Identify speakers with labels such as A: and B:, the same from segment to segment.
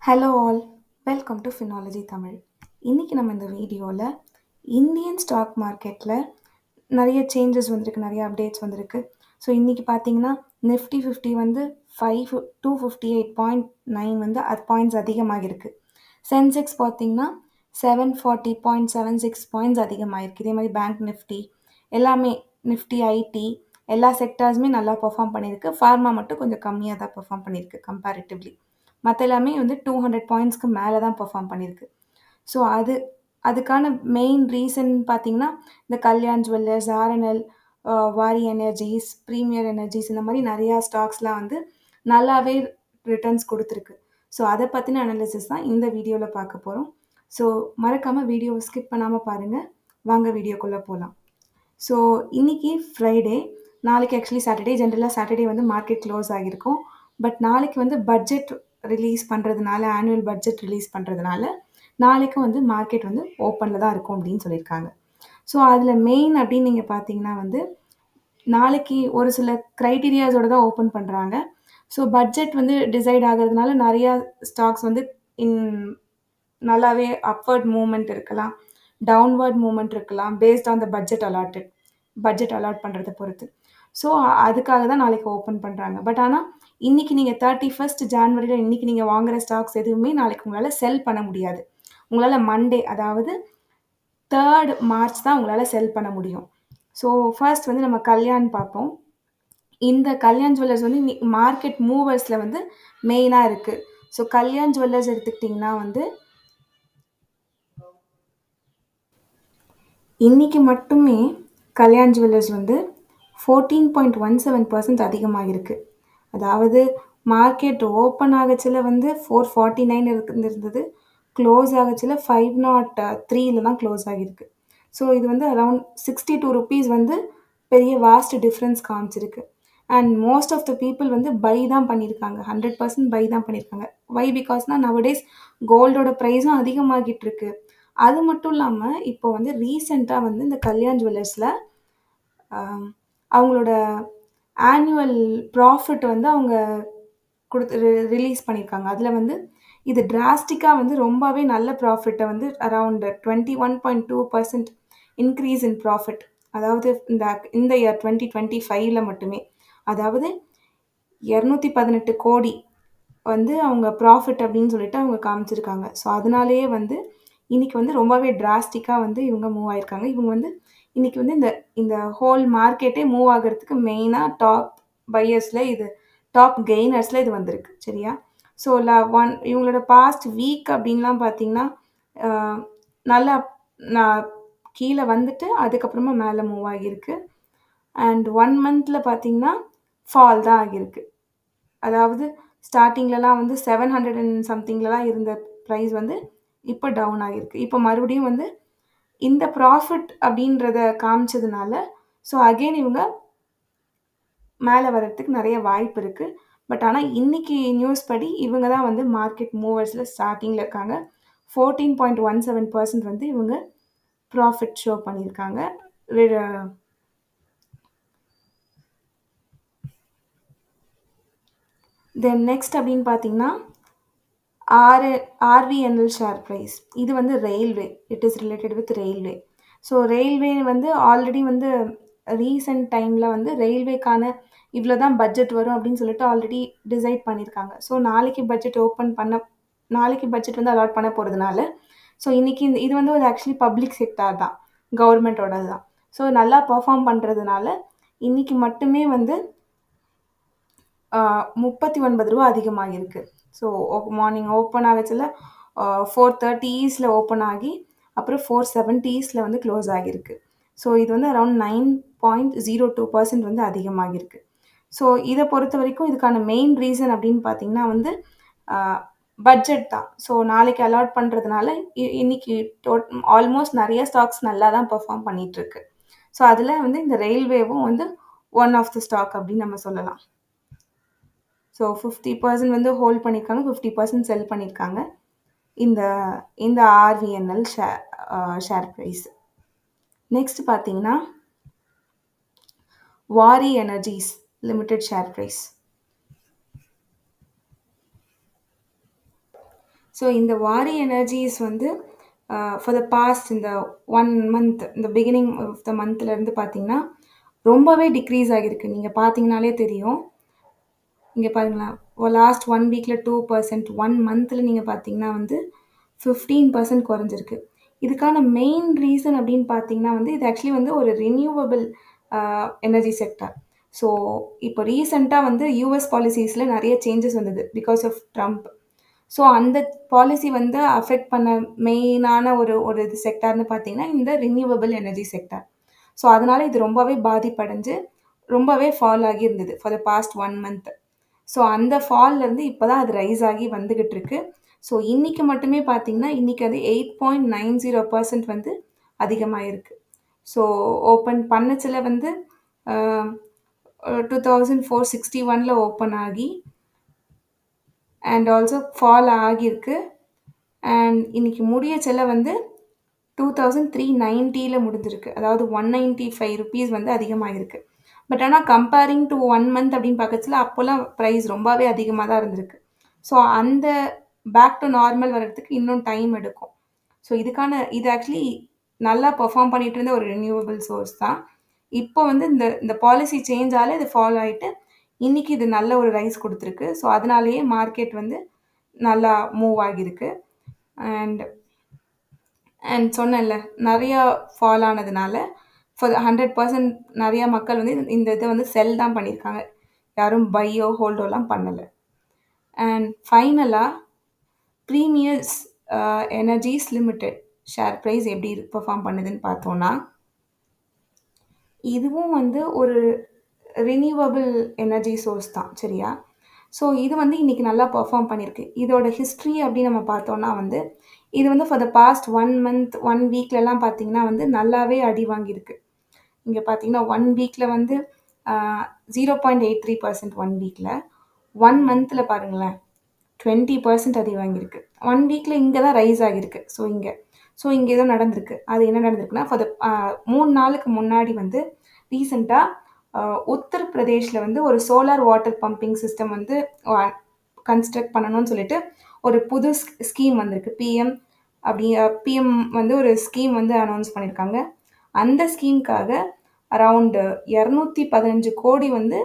A: Hello all, welcome to Finology Tamil. இன்றைக்கி நம்ம இந்த வீடியோவில் இந்தியன் ஸ்டாக் மார்க்கெட்டில் நிறைய சேஞ்சஸ் வந்திருக்கு, நிறைய அப்டேட்ஸ் வந்திருக்கு. ஸோ இன்றைக்கி பார்த்தீங்கன்னா நிஃப்டி 50 வந்து 258.9 வந்து பாயிண்ட்ஸ் அதிகமாகிருக்கு. சென்செக்ஸ் பார்த்தீங்கன்னா 740.76 பாயிண்ட்ஸ் அதிகமாகிருக்கு. இதே மாதிரி பேங்க் நிஃப்டி எல்லாமே, நிஃப்டி ஐடி எல்லா செக்டார்ஸுமே நல்லா பெர்ஃபார்ம் பண்ணியிருக்கு. ஃபார்மா மட்டும் கொஞ்சம் கம்மியாக தான் பெர்ஃபார்ம் பண்ணியிருக்கு கம்பேரிட்டிவ்லி. மற்ற எல்லாமே வந்து 200 பாயிண்ட்ஸ்க்கு மேலே தான் பெர்ஃபார்ம் பண்ணியிருக்கு. ஸோ அதுக்கான மெயின் ரீசன் பார்த்தீங்கன்னா இந்த கல்யாண் ஜுவல்லர்ஸ், ஆர்என்எல், வாரி எனர்ஜிஸ், ப்ரீமியர் எனர்ஜிஸ் இந்த மாதிரி நிறையா ஸ்டாக்ஸ்லாம் வந்து நல்லாவே ரிட்டர்ன்ஸ் கொடுத்துருக்கு. ஸோ அதை பற்றின அனாலிசிஸ் தான் இந்த வீடியோவில் பார்க்க போகிறோம். ஸோ மறக்காமல் வீடியோவை ஸ்கிப் பண்ணாமல் பாருங்கள். வாங்க வீடியோக்குள்ளே போகலாம். ஸோ இன்றைக்கி ஃப்ரைடே, நாளைக்கு ஆக்சுவலி சாட்டர்டே. ஜென்ரலாக சாட்டர்டே வந்து மார்க்கெட் க்ளோஸ் ஆகியிருக்கும். பட் நாளைக்கு வந்து பட்ஜெட் ரிலீஸ் பண்ணுறதுனால, ஆனுவல் பட்ஜெட் ரிலீஸ் பண்ணுறதுனால நாளைக்கும் வந்து மார்க்கெட் வந்து ஓப்பனில் தான் இருக்கும் அப்படின்னு சொல்லியிருக்காங்க. ஸோ அதில் மெயின் அப்படின்னு நீங்கள் பார்த்தீங்கன்னா வந்து நாளைக்கு ஒரு சில க்ரைட்டீரியாஸோடு தான் ஓப்பன் பண்ணுறாங்க. ஸோ பட்ஜெட் வந்து டிசைட் ஆகிறதுனால நிறையா ஸ்டாக்ஸ் வந்து நல்லாவே அப்வர்ட் மூவ்மெண்ட் இருக்கலாம், டவுன்வர்ட் மூவ்மெண்ட் இருக்கலாம், based on the budget allot பண்ணுறதை பொறுத்து. ஸோ அதுக்காக தான் நாளைக்கு ஓப்பன் பண்ணுறாங்க. பட் ஆனால் இன்றைக்கி நீங்கள் 31 ஜான்வரியில் இன்றைக்கி நீங்கள் வாங்குகிற ஸ்டாக்ஸ் எதுவுமே நாளைக்கு உங்களால் செல் பண்ண முடியாது. உங்களால் மண்டே, அதாவது 3rd மார்ச் தான் உங்களால் செல் பண்ண முடியும். ஸோ ஃபர்ஸ்ட் வந்து நம்ம கல்யாண் பார்ப்போம். இந்த கல்யாண் ஜுவல்லர்ஸ் வந்து மார்க்கெட் மூவர்ஸில் வந்து மெயினாக இருக்குது. ஸோ கல்யாண் ஜுவல்லர்ஸ் எடுத்துக்கிட்டிங்கன்னா வந்து இன்றைக்கி மட்டுமே கல்யாண் ஜுவல்லர்ஸ் வந்து 14.17% அதிகமாக இருக்குது. அதாவது மார்க்கெட் ஓப்பன் ஆகச்சில் வந்து 449 இருந்தது, க்ளோஸ் ஆகச்சில் 503 தான் க்ளோஸ் ஆகியிருக்கு. ஸோ இது வந்து அரவுண்ட் 62 ருபீஸ் வந்து பெரிய வாஸ்ட் டிஃப்ரென்ஸ் காமிச்சிருக்கு. And most of the people வந்து பை தான் பண்ணியிருக்காங்க, 100% பை தான் பண்ணியிருக்காங்க. வை பிகாஸ்னால் நவடேஸ் கோல்டோட ப்ரைஸும் அதிகமாகிட்டு இருக்கு. அது மட்டும் இல்லாமல் இப்போ வந்து ரீசெண்டாக வந்து இந்த கல்யாண் ஜுவல்லர்ஸில் அவங்களோட ஆனுவல் ப்ராஃபிட் வந்து அவங்க ரிலீஸ் பண்ணியிருக்காங்க. அதில் வந்து இது டிராஸ்டிக்காக வந்து ரொம்பவே நல்ல ப்ராஃபிட்டை வந்து அரவுண்ட் 21.2% இன்க்ரீஸ் இன் ப்ராஃபிட். அதாவது இந்த இயர் 2025 மட்டுமே, அதாவது 218 கோடி வந்து அவங்க ப்ராஃபிட் அப்படின்னு சொல்லிட்டு அவங்க காமிச்சிருக்காங்க. ஸோ அதனாலேயே வந்து இன்றைக்கி வந்து ரொம்பவே டிராஸ்டிக்காக வந்து இவங்க மூவ் ஆகிருக்காங்க. இவங்க வந்து இன்றைக்கி வந்து இந்த ஹோல் மார்க்கெட்டே மூவ் ஆகிறதுக்கு மெயினாக டாப் பையர்ஸில், இது டாப் கெய்னர்ஸில் இது வந்திருக்கு, சரியா? ஸோ இவங்களோட பாஸ்ட் வீக் அப்படின்லாம் பார்த்தீங்கன்னா நல்லா கீழே வந்துட்டு அதுக்கப்புறமா மேலே மூவ் ஆகியிருக்கு. அண்ட் 1 மந்தில் பார்த்தீங்கன்னா ஃபால் தான் ஆகியிருக்கு. அதாவது ஸ்டார்டிங்லலாம் வந்து 700 and சம்திங்லலாம் இருந்த ப்ரைஸ் வந்து இப்போ டவுன் ஆகியிருக்கு. இப்போ மறுபடியும் வந்து இந்த ப்ராஃபிட் அப்படின்றத காமிச்சதுனால ஸோ அகெயின் இவங்க மேலே வர்றதுக்கு நிறைய வாய்ப்பு இருக்குது. பட் ஆனால் இன்றைக்கி நியூஸ் படி இவங்க தான் வந்து மார்க்கெட் மூவர்ஸில் ஸ்டார்டிங்கில் இருக்காங்க. 14.17% வந்து இவங்க ப்ராஃபிட் ஷோ பண்ணியிருக்காங்க. தென் நெக்ஸ்ட் அப்படின்னு பார்த்தீங்கன்னா ஆர்விஎன்எல் ஷேர் ப்ரைஸ். இது வந்து railway, it is related with railway. So railway வந்து ஆல்ரெடி வந்து ரீசெண்ட் டைமில் வந்து ரயில்வேக்கான இவ்வளோ தான் பட்ஜெட் வரும் அப்படின்னு சொல்லிட்டு ஆல்ரெடி டிசைட் பண்ணியிருக்காங்க. ஸோ நாளைக்கு பட்ஜெட் வந்து அலாட் பண்ண போகிறதுனால ஸோ இன்றைக்கி இது வந்து ஒரு ஆக்சுவலி பப்ளிக் செக்டார் தான், கவர்மெண்ட்டோடது தான். ஸோ நல்லா பர்ஃபார்ம் பண்ணுறதுனால இன்றைக்கி மட்டுமே வந்து 39 ரூபா அதிகமாகிருக்கு. ஸோ மார்னிங் ஓப்பன் ஆகச்சில் 430 ஓப்பன் ஆகி அப்புறம் 470 வந்து க்ளோஸ் ஆகியிருக்கு. ஸோ இது வந்து அரவுண்ட் 9.02% வந்து அதிகமாகிருக்கு. ஸோ இதை பொறுத்த வரைக்கும் இதுக்கான மெயின் ரீசன் அப்படின்னு பார்த்தீங்கன்னா வந்து பட்ஜெட் தான். ஸோ நாளைக்கு அலாட் பண்ணுறதுனால இன்றைக்கி ஆல்மோஸ்ட் நிறைய ஸ்டாக்ஸ் நல்லா தான் பெர்ஃபார்ம் பண்ணிகிட்ருக்கு. ஸோ அதில் வந்து இந்த ரயில்வேவும் வந்து ஒன் ஆஃப் த ஸ்டாக் அப்படின்னு நம்ம சொல்லலாம். ஸோ 50% வந்து ஹோல்ட் பண்ணியிருக்காங்க, 50% செல் பண்ணியிருக்காங்க இந்த ஆர்விஎன்எல் ஷேர் ப்ரைஸ். நெக்ஸ்ட் பார்த்தீங்கன்னா Waaree Energies Limited share price. So இந்த வாரி எனர்ஜிஸ் வந்து ஃபார் த பாஸ்ட் இந்த 1 மந்த் இந்த பிகினிங் ஆஃப் த மந்த்லேருந்து பார்த்தீங்கன்னா ரொம்பவே டிக்ரீஸ் ஆகியிருக்கு. நீங்கள் பார்த்தீங்கனாலே தெரியும். இங்கே பாருங்களேன், லாஸ்ட் 1 வீக்கில் 2%, 1 மந்தில் நீங்கள் பார்த்தீங்கன்னா வந்து 15% குறைஞ்சிருக்கு. இதுக்கான மெயின் ரீசன் அப்படின்னு பார்த்தீங்கன்னா வந்து இது ஆக்சுவலி வந்து ஒரு ரினியூவபிள் எனர்ஜி செக்டர். ஸோ இப்போ ரீசெண்டாக வந்து யூஎஸ் பாலிசிஸில் நிறைய சேஞ்சஸ் வந்தது பிகாஸ் ஆஃப் ட்ரம்ப். ஸோ அந்த பாலிசி வந்து அஃபெக்ட் பண்ண மெயினான ஒரு இது செக்டார்னு பார்த்தீங்கன்னா இந்த ரினியூவபிள் எனர்ஜி செக்டார். ஸோ அதனால் இது ரொம்பவே பாதிப்படைஞ்சு ரொம்பவே ஃபால் ஆகி இருந்தது for the past 1 month. So அந்த ஃபால்லேருந்து இப்போ தான் அது ரைஸ் ஆகி வந்துக்கிட்டு இருக்கு. ஸோ இன்றைக்கி மட்டுமே பார்த்தீங்கன்னா இன்றைக்கி அது 8.90% வந்து அதிகமாகிருக்கு. ஸோ ஓப்பன் பண்ணச்சில் வந்து 2461 ஓப்பன் ஆகி அண்ட் ஆல்சோ ஃபால் ஆகியிருக்கு. அண்ட் இன்றைக்கி முடியச்சில் வந்து 2390 முடிஞ்சிருக்கு. அதாவது 195 rupees வந்து அதிகமாகிருக்கு. பட் ஆனால் கம்பேரிங் டு 1 மந்த் அப்படின்னு பார்க்கறதுல அப்போல்லாம் ப்ரைஸ் ரொம்பவே அதிகமாக தான் இருந்திருக்கு. ஸோ அந்த பேக் டு நார்மல் வர்றதுக்கு இன்னும் டைம் எடுக்கும். ஸோ இது ஆக்சுவலி நல்லா பெர்ஃபார்ம் பண்ணிகிட்டு இருந்த ஒரு ரினியூவபிள் சோர்ஸ் தான். இப்போ வந்து இந்த பாலிசி சேஞ்சால் இது ஃபாலோ ஆகிட்டு இன்றைக்கி இது நல்ல ஒரு ரைஸ் கொடுத்துருக்கு. ஸோ அதனாலேயே மார்க்கெட் வந்து நல்லா மூவ் ஆகியிருக்கு. அண்ட் சொன்னேன்ல, நிறையா ஃபால் ஆனதுனால ஃபார் 100% நிறையா மக்கள் வந்து இந்த இதை வந்து செல் தான் பண்ணியிருக்காங்க. யாரும் பையோ ஹோல்டோலாம் பண்ணலை. அண்ட் ஃபைனலாக Premiers Energies Limited share price எப்படி பெர்ஃபார்ம் பண்ணுதுன்னு பார்த்தோன்னா, இதுவும் வந்து ஒரு ரினியூவபிள் எனர்ஜி சோர்ஸ் தான், சரியா? ஸோ இது வந்து இன்றைக்கி நல்லா பெர்ஃபார்ம் பண்ணியிருக்கு. இதோட ஹிஸ்ட்ரி அப்படின்னு நம்ம பார்த்தோன்னா வந்து இது வந்து ஃபார் த பாஸ்ட் 1 மந்த் 1 வீக்லலாம் பார்த்தீங்கன்னா வந்து நல்லாவே அடி வாங்கியிருக்கு. இங்கே பார்த்தீங்கன்னா 1 வீக்கில் வந்து 0.83% 1 வீக்கில், 1 மந்தில் பாருங்களேன் 20% அடி வாங்கியிருக்கு. 1 வீக்கில் இங்கே தான் ரைஸ் ஆகியிருக்கு. ஸோ இங்கே ஏதோ நடந்திருக்கு. அது என்ன நடந்திருக்குன்னா ஃபார் த 3 நாளுக்கு முன்னாடி வந்து ரீசெண்டாக உத்தரப்பிரதேஷில் வந்து ஒரு சோலார் வாட்டர் பம்பிங் சிஸ்டம் வந்து கன்ஸ்ட்ரக்ட் பண்ணணும்னு சொல்லிட்டு ஒரு புது ஸ்கீம் வந்திருக்கு. பிஎம் வந்து ஒரு ஸ்கீம் வந்து அனௌன்ஸ் பண்ணியிருக்காங்க. அந்த ஸ்கீமுக்காக அரவுண்டு 215 கோடி வந்து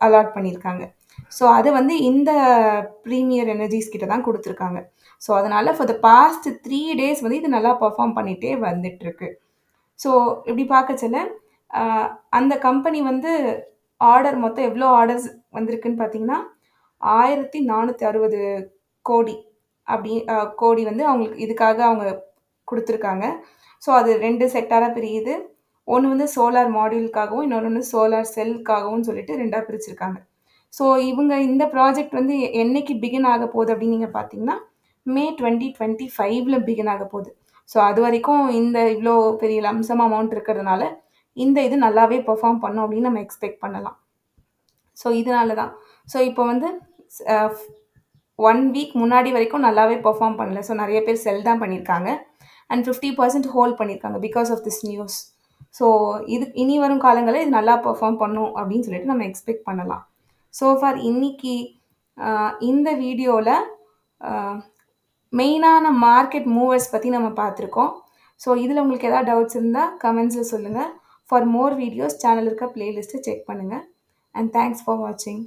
A: அலாட் பண்ணியிருக்காங்க. ஸோ அது வந்து இந்த ப்ரீமியர் எனர்ஜிஸ் கிட்ட தான் கொடுத்துருக்காங்க. ஸோ அதனால் ஃபார் த பாஸ்ட் 3 days வந்து இது நல்லா பர்ஃபார்ம் பண்ணிகிட்டே வந்துட்டுருக்கு. ஸோ இப்படி பார்க்கச்சல அந்த கம்பெனி வந்து ஆர்டர் மொத்தம் எவ்வளோ ஆர்டர்ஸ் வந்திருக்குன்னு பார்த்தீங்கன்னா 1460 கோடி கோடி வந்து அவங்களுக்கு இதுக்காக அவங்க கொடுத்துருக்காங்க. ஸோ அது 2 செக்டாராக பிரியுது. ஒன்று வந்து சோலார் மாடியூலுக்காகவும் இன்னொன்று வந்து சோலார் செல்லுக்காகவும் சொல்லிட்டு 2ஆக பிரிச்சிருக்காங்க. ஸோ இந்த ப்ராஜெக்ட் வந்து என்னைக்கு பிகின் ஆக போகுது அப்படின்னு நீங்கள் பார்த்தீங்கன்னா மே 2025 பிகின் ஆக போகுது. ஸோ அது வரைக்கும் இந்த இவ்வளோ பெரிய லம்சம் அமௌண்ட் இருக்கிறதுனால இந்த இது நல்லாவே பெர்ஃபார்ம் பண்ணும் அப்படின்னு நம்ம எக்ஸ்பெக்ட் பண்ணலாம். ஸோ இதனால தான். ஸோ இப்போ வந்து 1 வீக் முன்னாடி வரைக்கும் நல்லாவே பெர்ஃபார்ம் பண்ணல. ஸோ நிறைய பேர் செல் தான் பண்ணியிருக்காங்க அண்ட் 50% ஹோல்ட் பண்ணியிருக்காங்க because of this news. So இனி வரும் காலங்களில் இது நல்லா பெர்ஃபார்ம் பண்ணும் அப்படின்னு சொல்லிட்டு நம்ம எக்ஸ்பெக்ட் பண்ணலாம். ஸோ ஃபார் இன்னைக்கு இந்த வீடியோவில் மெயினான மார்க்கெட் மூவர்ஸ் பற்றி நம்ம பார்த்துருக்கோம். ஸோ இதில் உங்களுக்கு எதாவது டவுட்ஸ் இருந்தால் கமெண்ட்ஸில் சொல்லுங்கள். ஃபார் மோர் வீடியோஸ் சேனல் இருக்க பிளேலிஸ்ட்டை செக் பண்ணுங்கள். அண்ட் தேங்க்ஸ் ஃபார் வாட்சிங்.